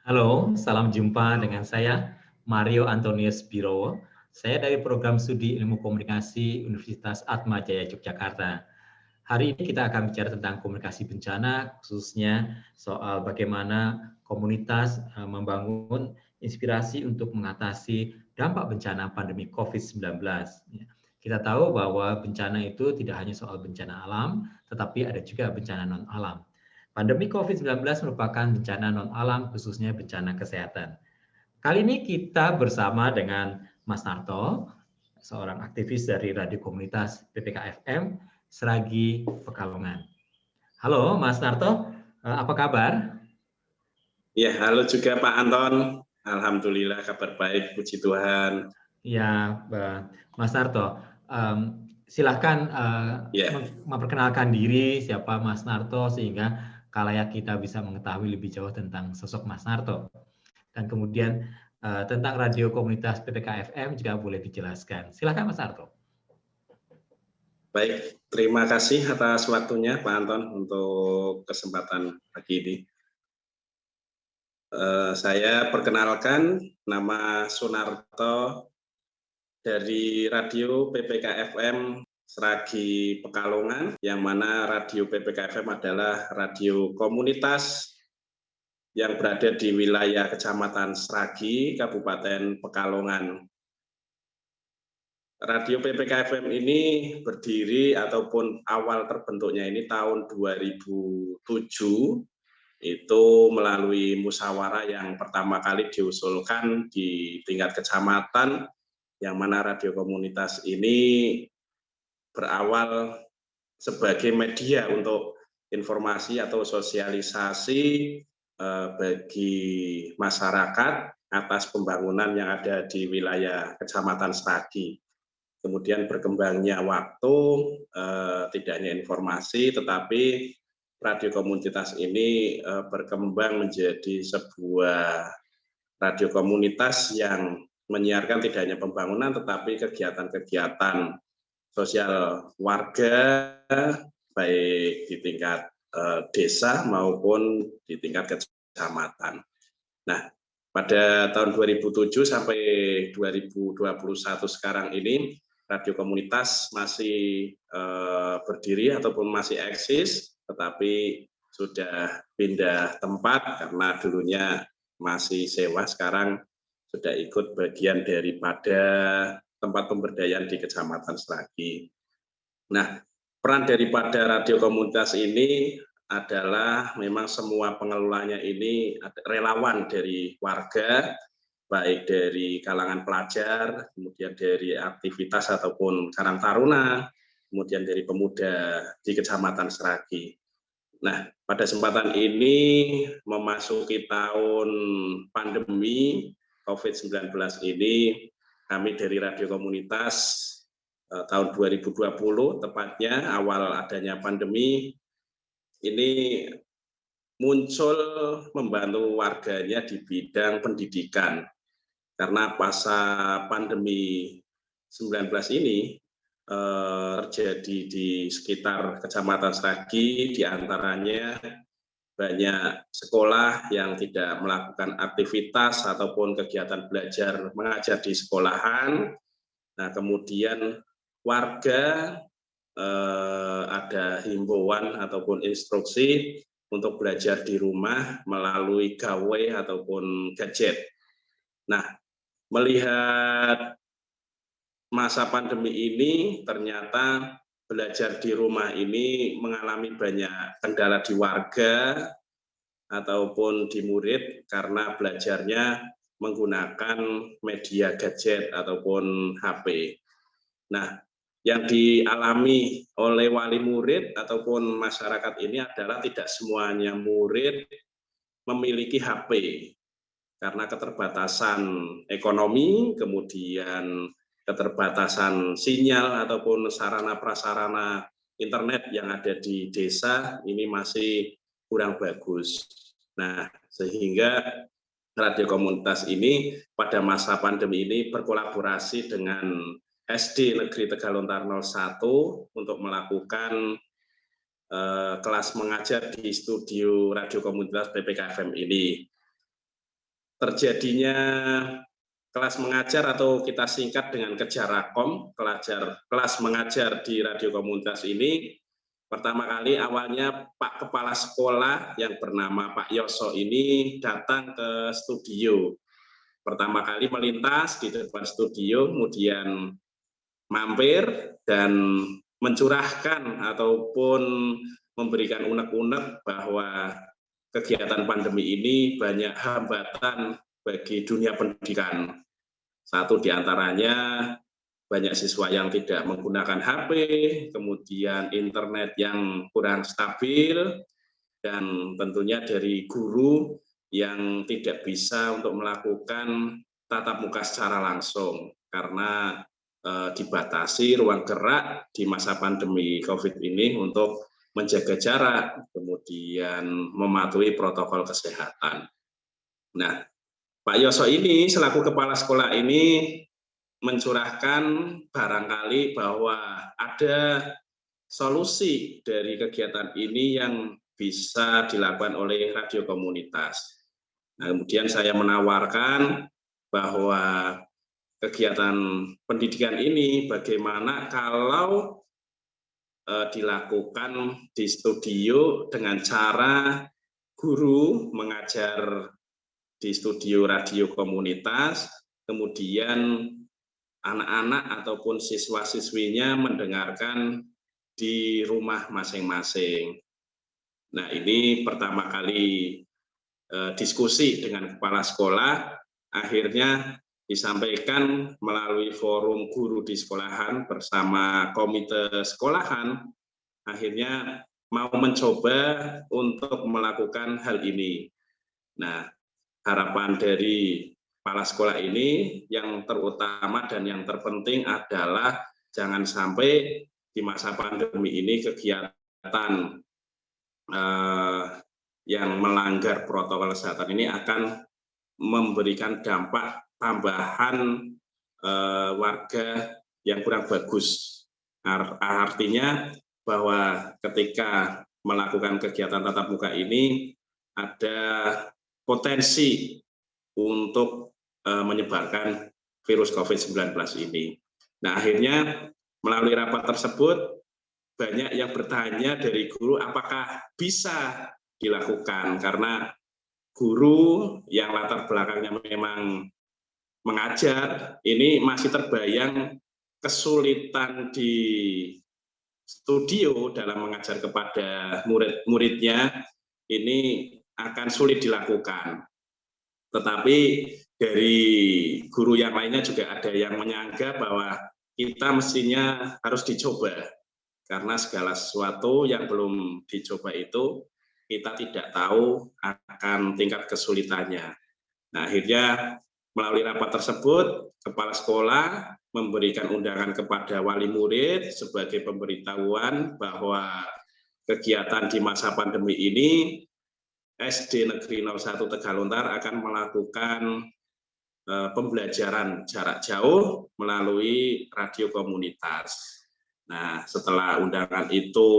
Halo, salam jumpa dengan saya Mario Antonius Birowo. Saya dari program studi Ilmu Komunikasi Universitas Atma Jaya Yogyakarta. Hari ini kita akan bicara tentang komunikasi bencana, khususnya soal bagaimana komunitas membangun inspirasi untuk mengatasi dampak bencana pandemi COVID-19. Kita tahu bahwa bencana itu tidak hanya soal bencana alam, tetapi ada juga bencana non-alam. Pandemi COVID-19 merupakan bencana non-alam, khususnya bencana kesehatan. Kali ini kita bersama dengan Mas Narto, seorang aktivis dari Radio Komunitas PPKFM, Seragi Pekalongan. Halo Mas Narto, apa kabar? Ya, halo juga Pak Anton. Alhamdulillah kabar baik, puji Tuhan. Ya, Mas Narto, silahkan Ya, memperkenalkan diri siapa Mas Narto sehingga khalayak kita bisa mengetahui lebih jauh tentang sosok Mas Narto. Dan kemudian tentang radio komunitas PPKFM juga boleh dijelaskan. Silakan Mas Narto. baik. Terima kasih atas waktunya Pak Anton untuk kesempatan pagi ini. Saya perkenalkan nama Sunarto dari radio PPKFM Seragi Pekalongan, yang mana radio PPKFM adalah radio komunitas yang berada di wilayah Kecamatan Seragi, Kabupaten Pekalongan. Radio PPKFM ini berdiri ataupun awal terbentuknya ini tahun 2007, itu melalui musyawarah yang pertama kali diusulkan di tingkat kecamatan, yang mana radio komunitas ini berawal sebagai media untuk informasi atau sosialisasi bagi masyarakat atas pembangunan yang ada di wilayah Kecamatan Seragi. Kemudian berkembangnya waktu, tidak hanya informasi, tetapi radio komunitas ini berkembang menjadi sebuah radio komunitas yang menyiarkan tidak hanya pembangunan, tetapi kegiatan-kegiatan sosial warga, baik di tingkat desa maupun di tingkat kecamatan. Nah, pada tahun 2007 sampai 2021 sekarang ini, radio komunitas masih berdiri ataupun masih eksis, tetapi sudah pindah tempat karena dulunya masih sewa, sekarang sudah ikut bagian daripada tempat pemberdayaan di Kecamatan Seragi. Nah, peran daripada radio komunitas ini adalah memang semua pengelolanya ini relawan dari warga, baik dari kalangan pelajar, kemudian dari aktivitas ataupun karang taruna, kemudian dari pemuda di Kecamatan Seragi. Nah, pada kesempatan ini memasuki tahun pandemi COVID-19 ini, kami dari radio komunitas tahun 2020, tepatnya awal adanya pandemi, ini muncul membantu warganya di bidang pendidikan. Karena pasca pandemi 19 ini terjadi di sekitar Kecamatan Seragi, diantaranya banyak sekolah yang tidak melakukan aktivitas ataupun kegiatan belajar mengajar di sekolahan. Nah, kemudian warga ada himbauan ataupun instruksi untuk belajar di rumah melalui gawai ataupun gadget. Nah, melihat masa pandemi ini, ternyata belajar di rumah ini mengalami banyak kendala di warga ataupun di murid karena belajarnya menggunakan media gadget ataupun HP. Nah, yang dialami oleh wali murid ataupun masyarakat ini adalah tidak semuanya murid memiliki HP karena keterbatasan ekonomi, kemudian keterbatasan sinyal ataupun sarana prasarana internet yang ada di desa ini masih kurang bagus. Nah, sehingga radio komunitas ini pada masa pandemi ini berkolaborasi dengan SD Negeri Tegalontar 01 untuk melakukan kelas mengajar di studio radio komunitas PPKFM ini. terjadinya kelas mengajar atau kita singkat dengan Kejarakom, kelas mengajar di radio komunitas ini. Pertama kali awalnya Pak Kepala Sekolah yang bernama Pak Yoso ini datang ke studio. Pertama kali melintas di depan studio, kemudian mampir dan mencurahkan ataupun memberikan unek-unek bahwa kegiatan pandemi ini banyak hambatan bagi dunia pendidikan. Satu diantaranya banyak siswa yang tidak menggunakan HP, kemudian internet yang kurang stabil, dan tentunya dari guru yang tidak bisa untuk melakukan tatap muka secara langsung karena dibatasi ruang gerak di masa pandemi COVID ini untuk menjaga jarak, kemudian mematuhi protokol kesehatan. Nah, Pak Yoso ini selaku kepala sekolah ini mencurahkan barangkali bahwa ada solusi dari kegiatan ini yang bisa dilakukan oleh radio komunitas. Nah, kemudian saya menawarkan bahwa kegiatan pendidikan ini bagaimana kalau dilakukan di studio dengan cara guru mengajar di studio radio komunitas, kemudian anak-anak ataupun siswa-siswinya mendengarkan di rumah masing-masing. Nah, ini pertama kali diskusi dengan kepala sekolah, akhirnya disampaikan melalui forum guru di sekolahan bersama komite sekolahan, akhirnya mau mencoba untuk melakukan hal ini. Nah, harapan dari kepala sekolah ini yang terutama dan yang terpenting adalah jangan sampai di masa pandemi ini kegiatan yang melanggar protokol kesehatan ini akan memberikan dampak tambahan warga yang kurang bagus. Artinya bahwa ketika melakukan kegiatan tatap muka ini ada potensi untuk menyebarkan virus COVID-19 ini. Nah, akhirnya melalui rapat tersebut banyak yang bertanya dari guru apakah bisa dilakukan, karena guru yang latar belakangnya memang mengajar ini masih terbayang kesulitan di studio dalam mengajar kepada murid-muridnya ini akan sulit dilakukan. Tetapi dari guru yang lainnya juga ada yang menyanggah bahwa kita mestinya harus dicoba, karena segala sesuatu yang belum dicoba itu kita tidak tahu akan tingkat kesulitannya. Nah, akhirnya melalui rapat tersebut, kepala sekolah memberikan undangan kepada wali murid sebagai pemberitahuan bahwa kegiatan di masa pandemi ini SD Negeri 01 Tegalontar akan melakukan pembelajaran jarak jauh melalui radio komunitas. Nah, setelah undangan itu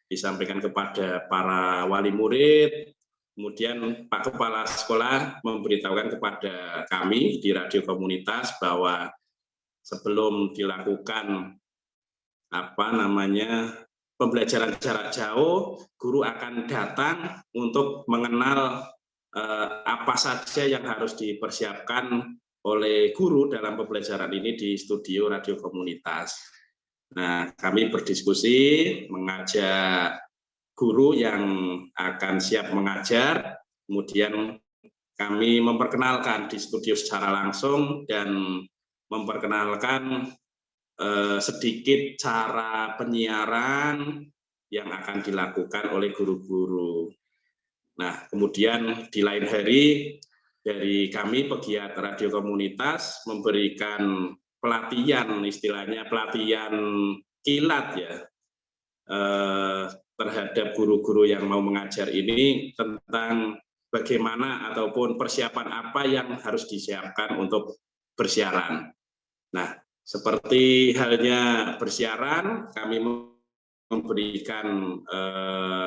disampaikan kepada para wali murid, kemudian Pak Kepala Sekolah memberitahukan kepada kami di radio komunitas bahwa sebelum dilakukan pembelajaran jarak jauh, guru akan datang untuk mengenal apa saja yang harus dipersiapkan oleh guru dalam pembelajaran ini di studio radio komunitas. Nah, kami berdiskusi mengajak guru yang akan siap mengajar, kemudian kami memperkenalkan di studio secara langsung dan memperkenalkan sedikit cara penyiaran yang akan dilakukan oleh guru-guru. Nah, kemudian di lain hari dari kami pegiat radio komunitas memberikan pelatihan, istilahnya pelatihan kilat ya, terhadap guru-guru yang mau mengajar ini tentang bagaimana ataupun persiapan apa yang harus disiapkan untuk bersiaran. Nah, seperti halnya bersiaran, kami memberikan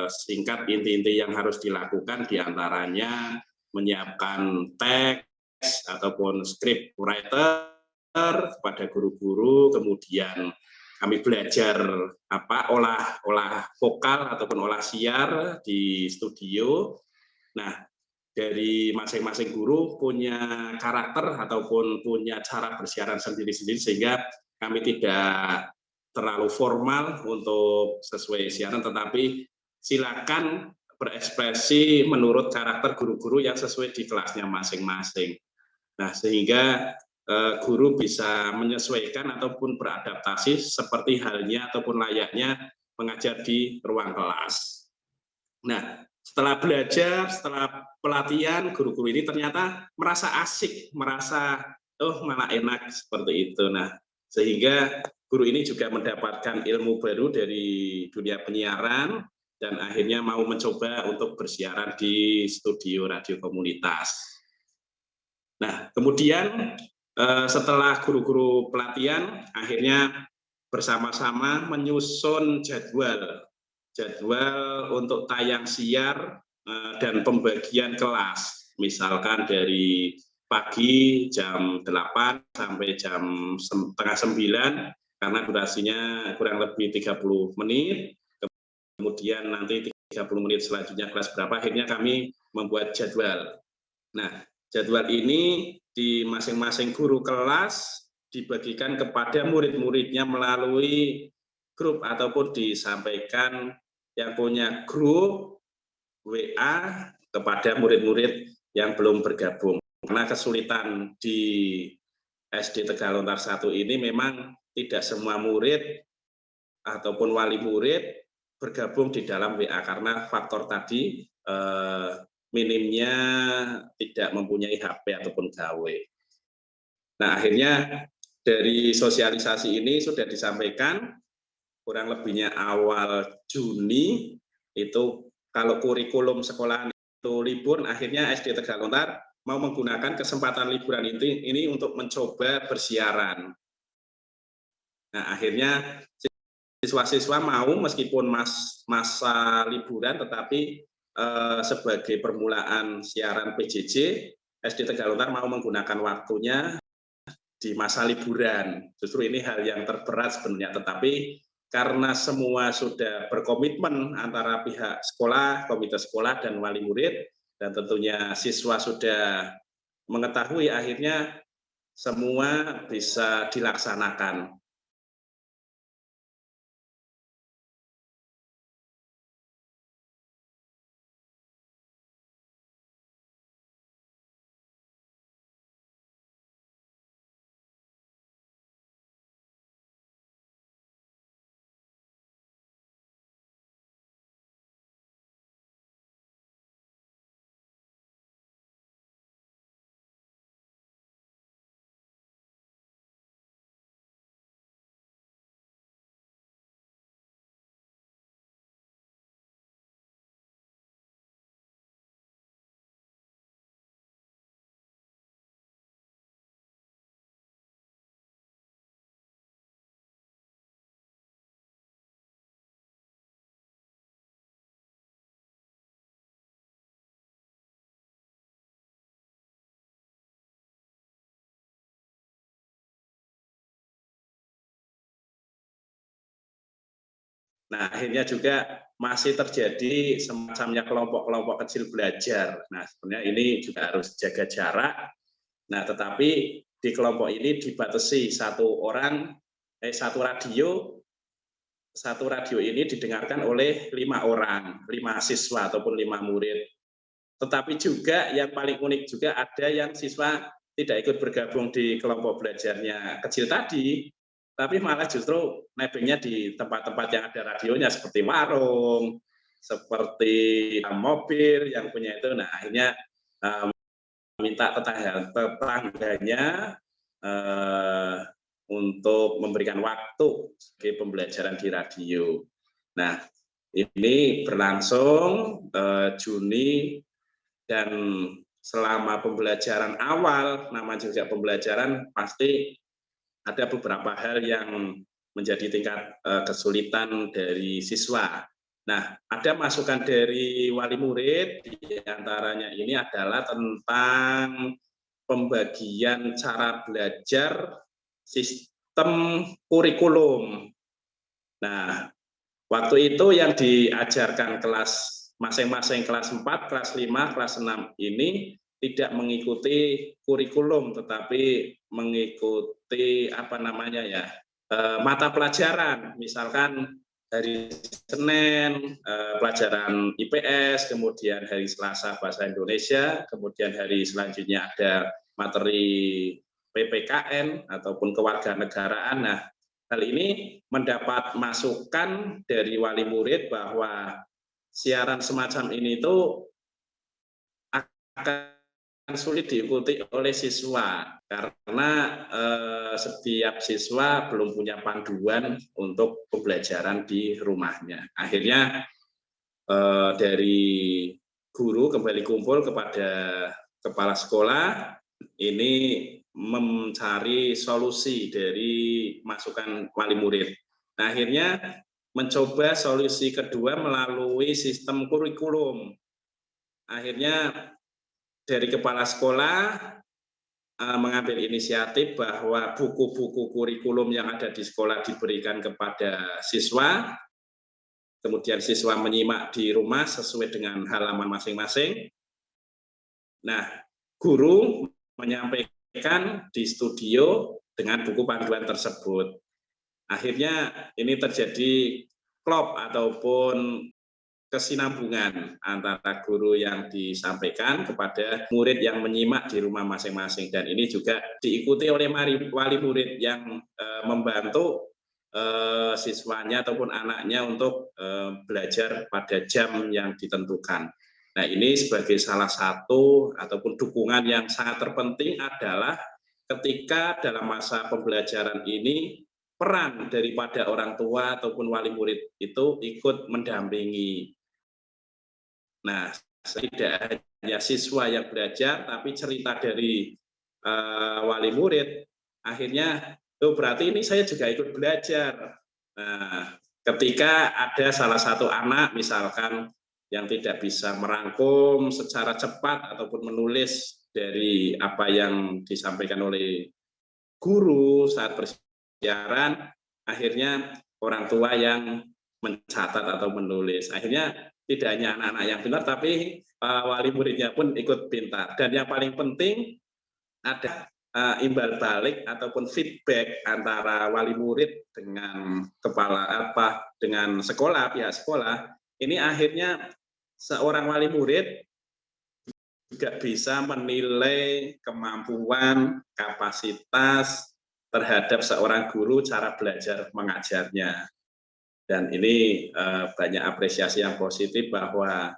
singkat inti-inti yang harus dilakukan, diantaranya menyiapkan teks ataupun script writer kepada guru-guru, kemudian kami belajar olah vokal ataupun olah siar di studio. Nah, dari masing-masing guru punya karakter ataupun punya cara bersiaran sendiri-sendiri, sehingga kami tidak terlalu formal untuk sesuai siaran, tetapi silakan berekspresi menurut karakter guru-guru yang sesuai di kelasnya masing-masing. Nah, sehingga guru bisa menyesuaikan ataupun beradaptasi seperti halnya ataupun layaknya mengajar di ruang kelas. Nah, setelah belajar, setelah pelatihan, guru-guru ini ternyata merasa asik, merasa malah enak seperti itu. Nah, sehingga guru ini juga mendapatkan ilmu baru dari dunia penyiaran dan akhirnya mau mencoba untuk bersiaran di studio radio komunitas. Nah, kemudian setelah guru-guru pelatihan, akhirnya bersama-sama menyusun jadwal untuk tayang siar dan pembagian kelas. Misalkan dari pagi jam 8 sampai jam setengah 9, karena durasinya kurang lebih 30 menit. Kemudian nanti 30 menit selanjutnya kelas berapa, akhirnya kami membuat jadwal. Nah, jadwal ini di masing-masing guru kelas dibagikan kepada murid-muridnya melalui grup ataupun disampaikan yang punya grup WA kepada murid-murid yang belum bergabung. Karena kesulitan di SD Tegalontar 1 ini memang tidak semua murid ataupun wali murid bergabung di dalam WA karena faktor tadi minimnya tidak mempunyai HP ataupun gawe. Nah, akhirnya dari sosialisasi ini sudah disampaikan kurang lebihnya awal Juni itu kalau kurikulum sekolahan itu libur, akhirnya SD Tegalontar mau menggunakan kesempatan liburan ini untuk mencoba bersiaran. Nah, akhirnya siswa-siswa mau meskipun masa liburan, tetapi sebagai permulaan siaran PJJ, SD Tegalontar mau menggunakan waktunya di masa liburan. Justru ini hal yang terberat sebenarnya, tetapi karena semua sudah berkomitmen antara pihak sekolah, komite sekolah, dan wali murid, dan tentunya siswa sudah mengetahui, akhirnya semua bisa dilaksanakan. Nah, akhirnya juga masih terjadi semacamnya kelompok-kelompok kecil belajar. Nah, sebenarnya ini juga harus jaga jarak. Nah, tetapi di kelompok ini dibatasi satu radio ini didengarkan oleh 5 orang, 5 siswa ataupun 5 murid. Tetapi juga yang paling unik juga ada yang siswa tidak ikut bergabung di kelompok belajarnya kecil tadi, tapi malah justru nebengnya di tempat-tempat yang ada radionya seperti warung, seperti mobil yang punya itu. Nah, akhirnya minta tetangganya untuk memberikan waktu sebagai pembelajaran di radio. Nah, ini berlangsung Juni, dan selama pembelajaran awal, namanya juga pembelajaran, pasti ada beberapa hal yang menjadi tingkat kesulitan dari siswa. Nah, ada masukan dari wali murid, di antaranya ini adalah tentang pembagian cara belajar sistem kurikulum. Nah, waktu itu yang diajarkan kelas masing-masing kelas 4, kelas 5, kelas 6 ini tidak mengikuti kurikulum, tetapi mengikuti apa namanya ya, mata pelajaran. Misalkan hari Senin pelajaran IPS, kemudian hari Selasa bahasa Indonesia, kemudian hari selanjutnya ada materi PPKN ataupun kewarganegaraan. Nah, hal ini mendapat masukan dari wali murid bahwa siaran semacam ini itu akan sulit diikuti oleh siswa karena setiap siswa belum punya panduan untuk pembelajaran di rumahnya. Akhirnya dari guru kembali kumpul kepada kepala sekolah ini mencari solusi dari masukan wali murid. Nah, akhirnya mencoba solusi kedua melalui sistem kurikulum. Akhirnya dari kepala sekolah mengambil inisiatif bahwa buku-buku kurikulum yang ada di sekolah diberikan kepada siswa, kemudian siswa menyimak di rumah sesuai dengan halaman masing-masing. Nah, guru menyampaikan di studio dengan buku panduan tersebut. Akhirnya ini terjadi klop ataupun kesinambungan antara guru yang disampaikan kepada murid yang menyimak di rumah masing-masing, dan ini juga diikuti oleh wali murid yang membantu siswanya ataupun anaknya untuk belajar pada jam yang ditentukan. Nah, ini sebagai salah satu ataupun dukungan yang sangat terpenting adalah ketika dalam masa pembelajaran ini peran daripada orang tua ataupun wali murid itu ikut mendampingi. Nah, tidak hanya siswa yang belajar, tapi cerita dari wali murid, akhirnya, oh berarti ini saya juga ikut belajar. Nah, ketika ada salah satu anak misalkan yang tidak bisa merangkum secara cepat ataupun menulis dari apa yang disampaikan oleh guru saat bersiaran, akhirnya orang tua yang mencatat atau menulis. Akhirnya tidak hanya anak-anak yang pintar, tapi wali muridnya pun ikut pintar. Dan yang paling penting ada imbal balik ataupun feedback antara wali murid dengan dengan sekolah, pihak sekolah. Ini akhirnya seorang wali murid juga bisa menilai kemampuan, kapasitas terhadap seorang guru, cara belajar mengajarnya. Dan ini banyak apresiasi yang positif bahwa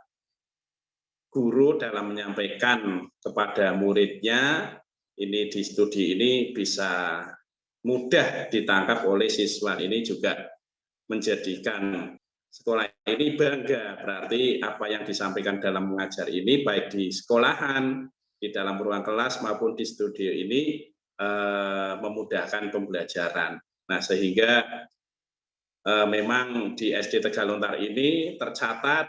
guru dalam menyampaikan kepada muridnya ini di studi ini bisa mudah ditangkap oleh siswa. Ini juga menjadikan sekolah ini bangga, berarti apa yang disampaikan dalam mengajar ini baik di sekolahan, di dalam ruang kelas maupun di studio ini memudahkan pembelajaran. Nah, sehingga memang di SD Tegalontar ini tercatat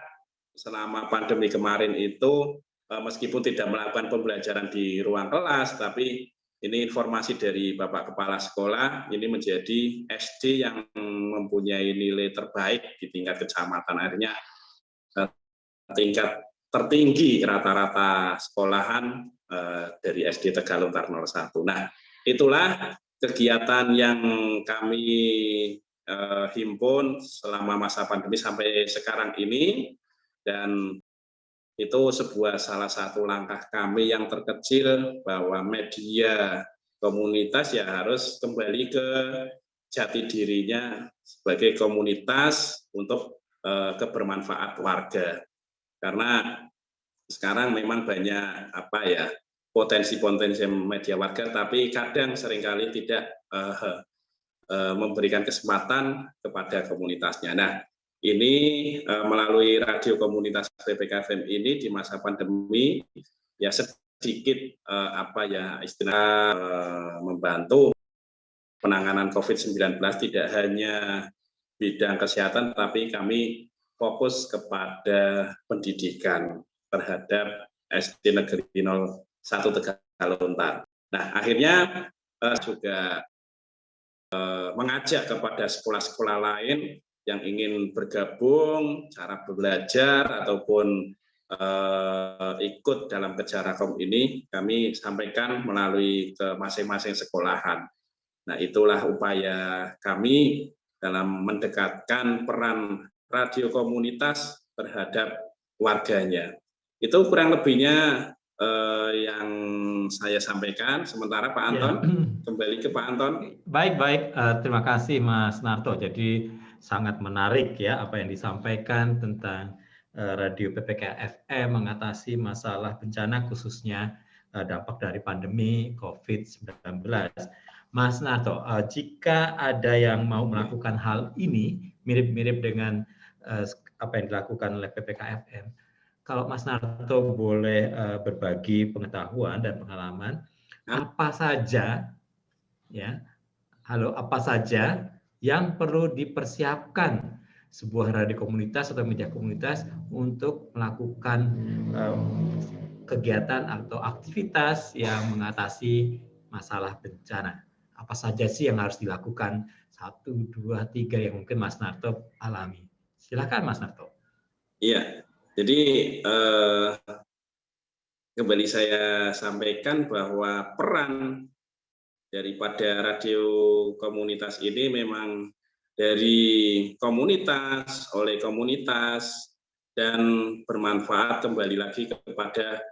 selama pandemi kemarin itu meskipun tidak melakukan pembelajaran di ruang kelas, tapi ini informasi dari Bapak Kepala Sekolah, ini menjadi SD yang mempunyai nilai terbaik di tingkat kecamatan. Akhirnya tingkat tertinggi rata-rata sekolahan dari SD Tegalontar 01. Nah, itulah kegiatan yang kami himpun selama masa pandemi sampai sekarang ini, dan itu salah satu langkah kami yang terkecil bahwa media komunitas ya harus kembali ke jati dirinya sebagai komunitas untuk kebermanfaat warga. Karena sekarang memang banyak potensi-potensi media warga, tapi kadang seringkali tidak memberikan kesempatan kepada komunitasnya. Nah, ini melalui radio komunitas PPKFM ini di masa pandemi ya sedikit membantu penanganan COVID-19, tidak hanya bidang kesehatan, tapi kami fokus kepada pendidikan terhadap SD Negeri 01 Tegalontar. Nah, akhirnya juga mengajak kepada sekolah-sekolah lain yang ingin bergabung, cara belajar ataupun ikut dalam Kejarakom ini, kami sampaikan melalui ke masing-masing sekolahan. Nah, itulah upaya kami dalam mendekatkan peran radio komunitas terhadap warganya. Itu kurang lebihnya yang saya sampaikan. Sementara Pak Anton, kembali ke Pak Anton. Baik. Terima kasih Mas Narto. Jadi sangat menarik ya apa yang disampaikan tentang radio PPK FM mengatasi masalah bencana khususnya dampak dari pandemi COVID-19. Mas Narto, jika ada yang mau melakukan hal ini mirip-mirip dengan apa yang dilakukan oleh PPK FM, kalau Mas Narto boleh berbagi pengetahuan dan pengalaman, apa saja yang perlu dipersiapkan sebuah radio komunitas atau media komunitas untuk melakukan kegiatan atau aktivitas yang mengatasi masalah bencana. Apa saja sih yang harus dilakukan? 1, 2, 3 yang mungkin Mas Narto alami. Silakan Mas Narto. Iya, jadi kembali saya sampaikan bahwa peran daripada radio komunitas ini memang dari komunitas, oleh komunitas, dan bermanfaat kembali lagi kepada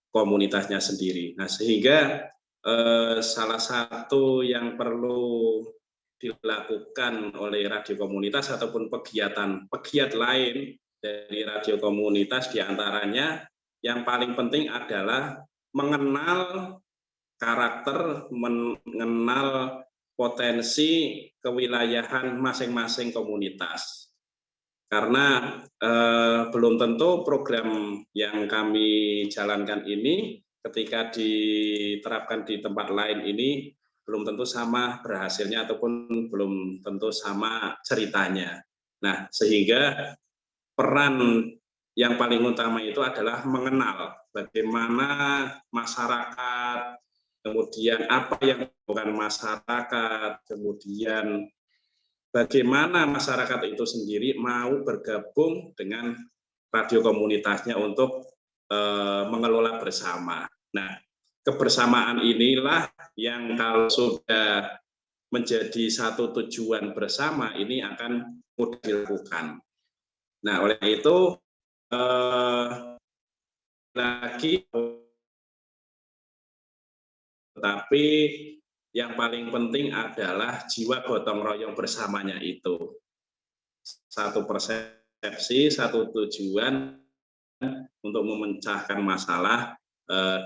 komunitasnya sendiri. Nah, sehingga salah satu yang perlu dilakukan oleh radio komunitas ataupun pegiat lain dari radio komunitas diantaranya yang paling penting adalah mengenal karakter, mengenal potensi kewilayahan masing-masing komunitas. Karena belum tentu program yang kami jalankan ini ketika diterapkan di tempat lain ini belum tentu sama berhasilnya ataupun belum tentu sama ceritanya. Nah, sehingga peran yang paling utama itu adalah mengenal bagaimana masyarakat, kemudian apa yang dilakukan masyarakat, kemudian bagaimana masyarakat itu sendiri mau bergabung dengan radio komunitasnya untuk mengelola bersama. Nah, kebersamaan inilah yang kalau sudah menjadi satu tujuan bersama ini akan mudah dilakukan. Nah, oleh itu tetapi yang paling penting adalah jiwa gotong royong bersamanya itu. Satu persepsi, satu tujuan untuk memecahkan masalah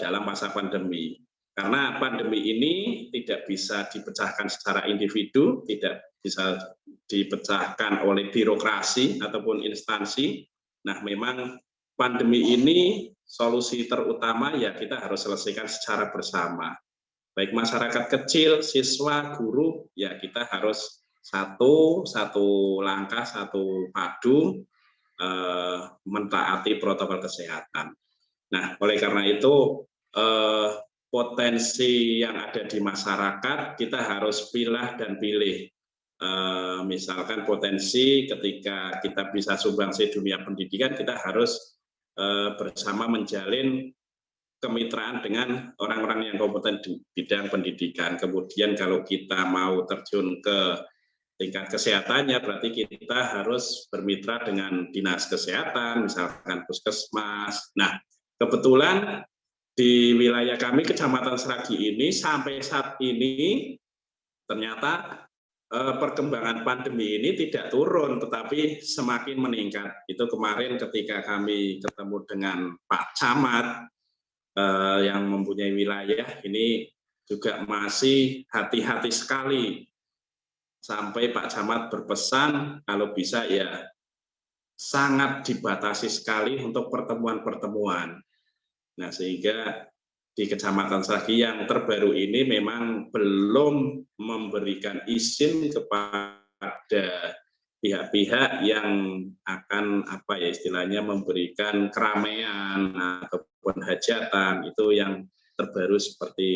dalam masa pandemi. Karena pandemi ini tidak bisa dipecahkan secara individu, tidak bisa dipecahkan oleh birokrasi ataupun instansi. Nah, memang pandemi ini solusi terutama ya kita harus selesaikan secara bersama. Baik masyarakat kecil, siswa, guru, ya kita harus satu langkah, satu padu mentaati protokol kesehatan. Nah, oleh karena itu potensi yang ada di masyarakat kita harus pilah dan pilih. Misalkan potensi ketika kita bisa sumbangsi dunia pendidikan, kita harus bersama menjalin kemitraan dengan orang-orang yang kompeten di bidang pendidikan. Kemudian kalau kita mau terjun ke tingkat kesehatannya, berarti kita harus bermitra dengan dinas kesehatan, misalkan puskesmas. Nah, kebetulan di wilayah kami, Kecamatan Seragi ini, sampai saat ini ternyata perkembangan pandemi ini tidak turun, tetapi semakin meningkat. Itu kemarin ketika kami ketemu dengan Pak Camat yang mempunyai wilayah, ini juga masih hati-hati sekali. Sampai Pak Camat berpesan, kalau bisa ya sangat dibatasi sekali untuk pertemuan-pertemuan. Nah, sehingga di Kecamatan Seragi yang terbaru ini memang belum memberikan izin kepada pihak-pihak yang akan apa ya istilahnya memberikan keramaian ataupun hajatan, itu yang terbaru seperti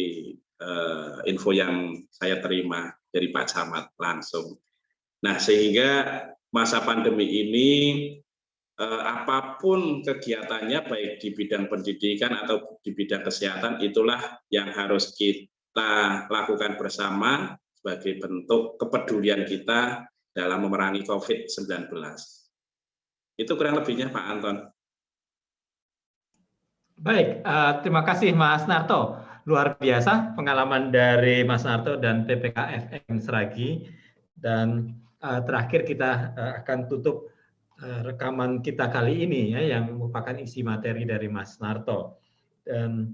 info yang saya terima dari Pak Camat langsung. Nah, sehingga masa pandemi ini apapun kegiatannya baik di bidang pendidikan atau di bidang kesehatan, itulah yang harus kita lakukan bersama sebagai bentuk kepedulian kita dalam memerangi COVID-19. Itu kurang lebihnya Pak Anton. Baik, terima kasih Mas Narto. Luar biasa pengalaman dari Mas Narto dan PPKFM Seragi. Dan terakhir kita akan tutup rekaman kita kali ini ya, yang merupakan isi materi dari Mas Narto. Dan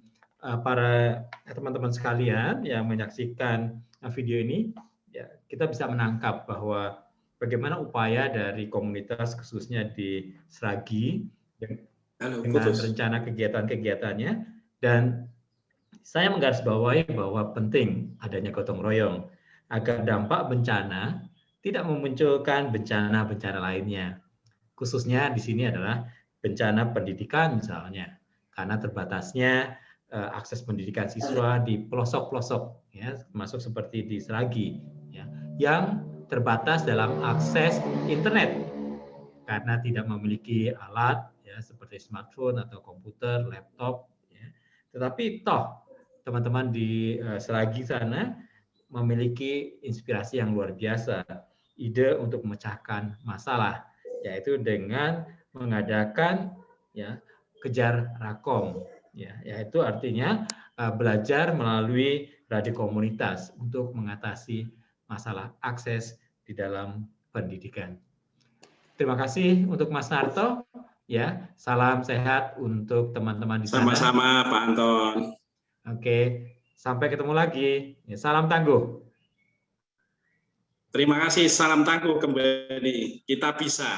para teman-teman sekalian yang menyaksikan video ini, ya, kita bisa menangkap bahwa bagaimana upaya dari komunitas khususnya di Seragi dengan rencana kegiatan-kegiatannya, dan saya menggarisbawahi bahwa penting adanya gotong royong agar dampak bencana tidak memunculkan bencana-bencana lainnya. Khususnya di sini adalah bencana pendidikan misalnya, karena terbatasnya akses pendidikan siswa di pelosok-pelosok, ya, termasuk seperti di Seragi, ya, yang terbatas dalam akses internet karena tidak memiliki alat ya seperti smartphone atau komputer, laptop. Ya. Tetapi toh teman-teman di Seragi sana memiliki inspirasi yang luar biasa, ide untuk memecahkan masalah, yaitu dengan mengadakan ya kejar rakom, ya, yaitu artinya belajar melalui radio komunitas untuk mengatasi masalah akses di dalam pendidikan. Terima kasih untuk Mas Narto, ya, salam sehat untuk teman-teman di sana. Sama-sama Pak Anton. Oke, sampai ketemu lagi. Ya, salam tangguh. Terima kasih, salam tangguh kembali. Kita bisa.